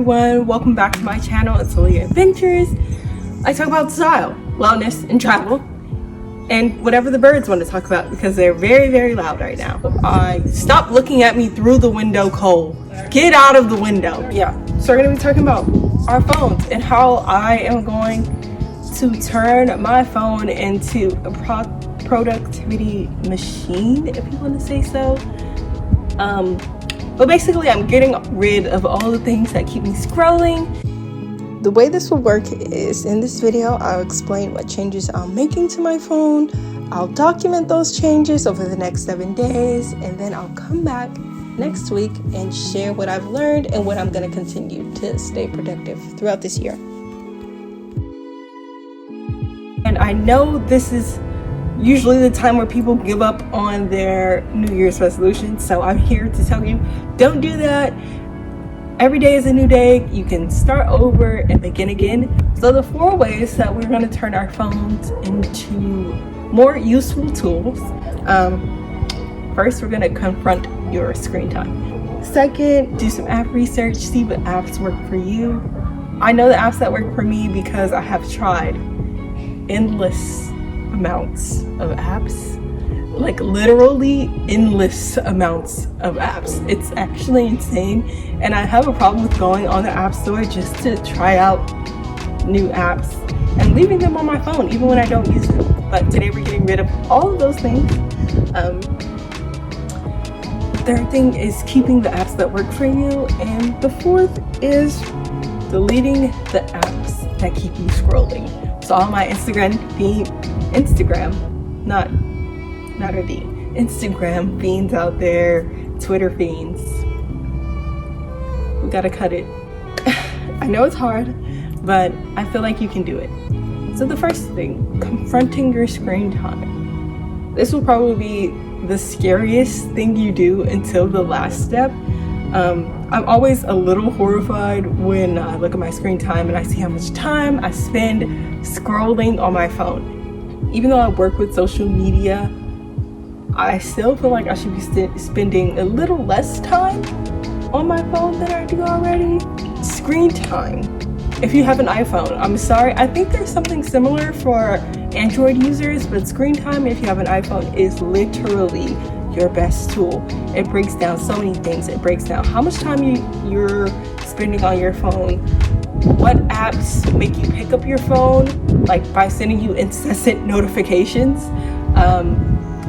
everyone, welcome back to my channel. It's Leah Adventures. I talk about style, wellness, and travel, and whatever the birds want to talk about because they're very, very loud right now. Stop looking at me through the window, Cole. Get out of the window. Yeah, so we're gonna be talking about our phones and how I am going to turn my phone into a productivity machine, if you want to say so. But basically I'm getting rid of all the things that keep me scrolling. The way this will work is in this video, I'll explain what changes I'm making to my phone. I'll document those changes over the next 7 days, and then I'll come back next week and share what I've learned and what I'm going to continue to stay productive throughout this year. And I know this is usually the time where people give up on their New Year's resolutions, so I'm here to tell you, don't do that. Every day is a new day. You can start over and begin again. So the 4 ways that we're going to turn our phones into more useful tools. First, we're going to confront your screen time. Second, do some app research, see what apps work for you. I know the apps that work for me because I have tried endless amounts of apps, like literally endless amounts of apps. It's actually insane, and I have a problem with going on the app store just to try out new apps and leaving them on my phone even when I don't use them. But today we're getting rid of all of those things. The third thing is keeping the apps that work for you, and the 4th is deleting the apps that keep you scrolling. So all my Instagram fiends out there, Twitter fiends, we gotta cut it. I know it's hard, but I feel like you can do it. So the first thing, confronting your screen time. This will probably be the scariest thing you do until the last step. I'm always a little horrified when I look at my screen time and I see how much time I spend scrolling on my phone. Even though I work with social media, I still feel like I should be spending a little less time on my phone than I do already. Screen time. If you have an iPhone, I'm sorry, I think there's something similar for Android users, but screen time, if you have an iPhone, is literally your best tool. It breaks down so many things. It breaks down how much time you're spending on your phone, what apps make you pick up your phone, like by sending you incessant notifications,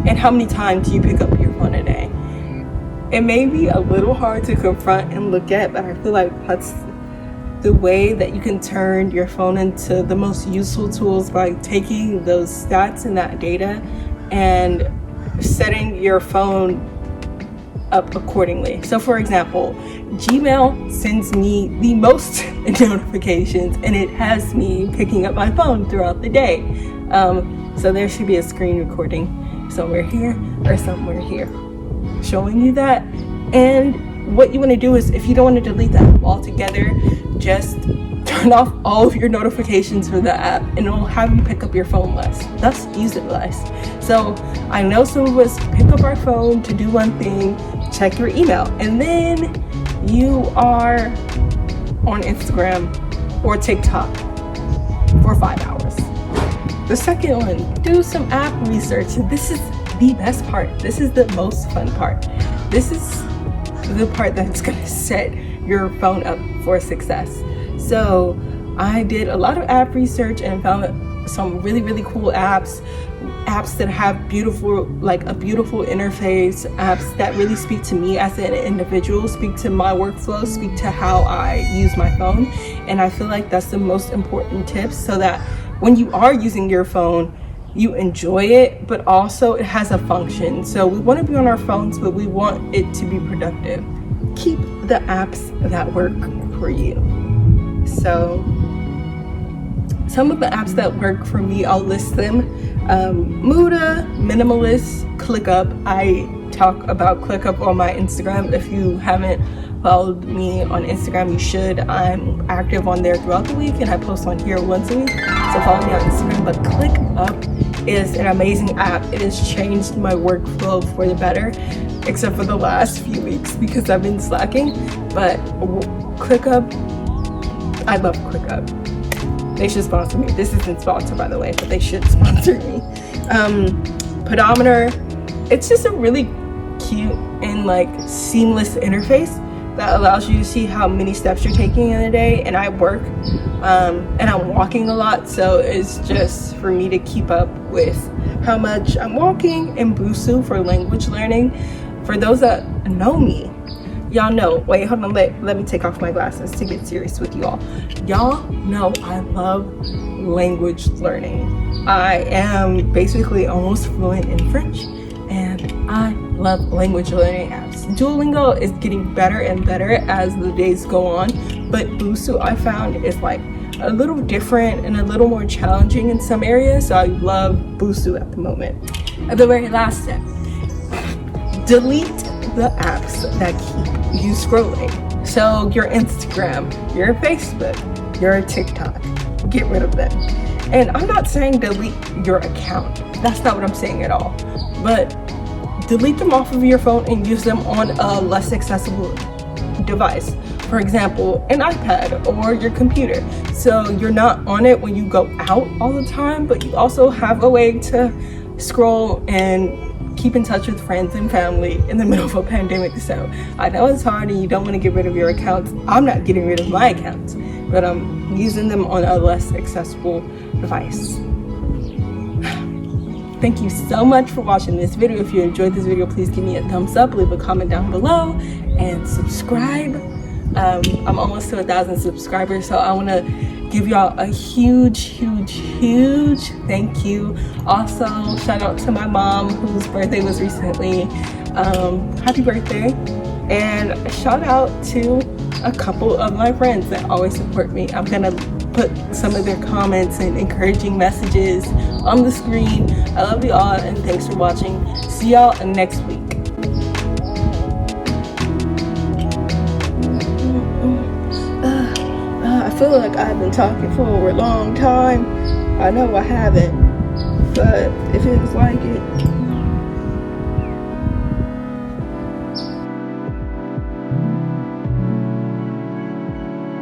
and how many times do you pick up your phone a day. It may be a little hard to confront and look at, but I feel like that's the way that you can turn your phone into the most useful tools, by taking those stats and that data and setting your phone up accordingly. So for example, Gmail sends me the most notifications, and it has me picking up my phone throughout the day. So there should be a screen recording somewhere here or somewhere here showing you that. And what you want to do is, if you don't want to delete that altogether, just turn off all of your notifications for the app, and it will have you pick up your phone less, thus use it less. So I know some of us pick up our phone to do one thing, check your email, and then you are on Instagram or TikTok for 5 hours. The second one, do some app research. This is the best part. This is the most fun part. This is the part that's going to set your phone up for success. So I did a lot of app research and found some really, really cool apps that have beautiful interface, apps that really speak to me as an individual, speak to my workflow, speak to how I use my phone. And I feel like that's the most important tip, so that when you are using your phone, you enjoy it, but also it has a function. So we want to be on our phones, but we want it to be productive. Keep the apps that work for you. So some of the apps that work for me, I'll list them. Muda, Minimalist, ClickUp. I talk about ClickUp on my Instagram. If you haven't followed me on Instagram, you should. I'm active on there throughout the week, and I post on here once a week. So follow me on Instagram. But ClickUp is an amazing app. It has changed my workflow for the better, except for the last few weeks because I've been slacking. But ClickUp I love ClickUp. They should sponsor me. This isn't sponsored, by the way, but they should sponsor me. Pedometer, it's just a really cute and like seamless interface that allows you to see how many steps you're taking in a day. And I work and I'm walking a lot, so it's just for me to keep up with how much I'm walking. And Busuu for language learning. For those that know me, y'all know, wait, hold on, let me take off my glasses to get serious with you all. Y'all know I love language learning. I am basically almost fluent in French, and I love language learning apps. Duolingo is getting better and better as the days go on, but Busuu I found is like a little different and a little more challenging in some areas, so I love Busuu at the moment. At the very last step, delete the apps that keep you scrolling. So your Instagram, your Facebook, your TikTok, get rid of them. And I'm not saying delete your account. That's not what I'm saying at all. But delete them off of your phone and use them on a less accessible device. For example, an iPad or your computer. So you're not on it when you go out all the time, but you also have a way to scroll and keep in touch with friends and family in the middle of a pandemic. So I know it's hard and you don't want to get rid of your accounts. I'm not getting rid of my accounts, but I'm using them on a less accessible device. Thank you so much for watching this video. If you enjoyed this video, please give me a thumbs up, leave a comment down below, and subscribe. I'm almost to 1,000 subscribers, so I want to give y'all a huge thank you. Also, shout out to my mom whose birthday was recently. Happy birthday. And shout out to a couple of my friends that always support me. I'm gonna put some of their comments and encouraging messages on the screen. I love you all and thanks for watching. See y'all next week. I feel like I've been talking for a long time. I know I haven't, but it feels like it.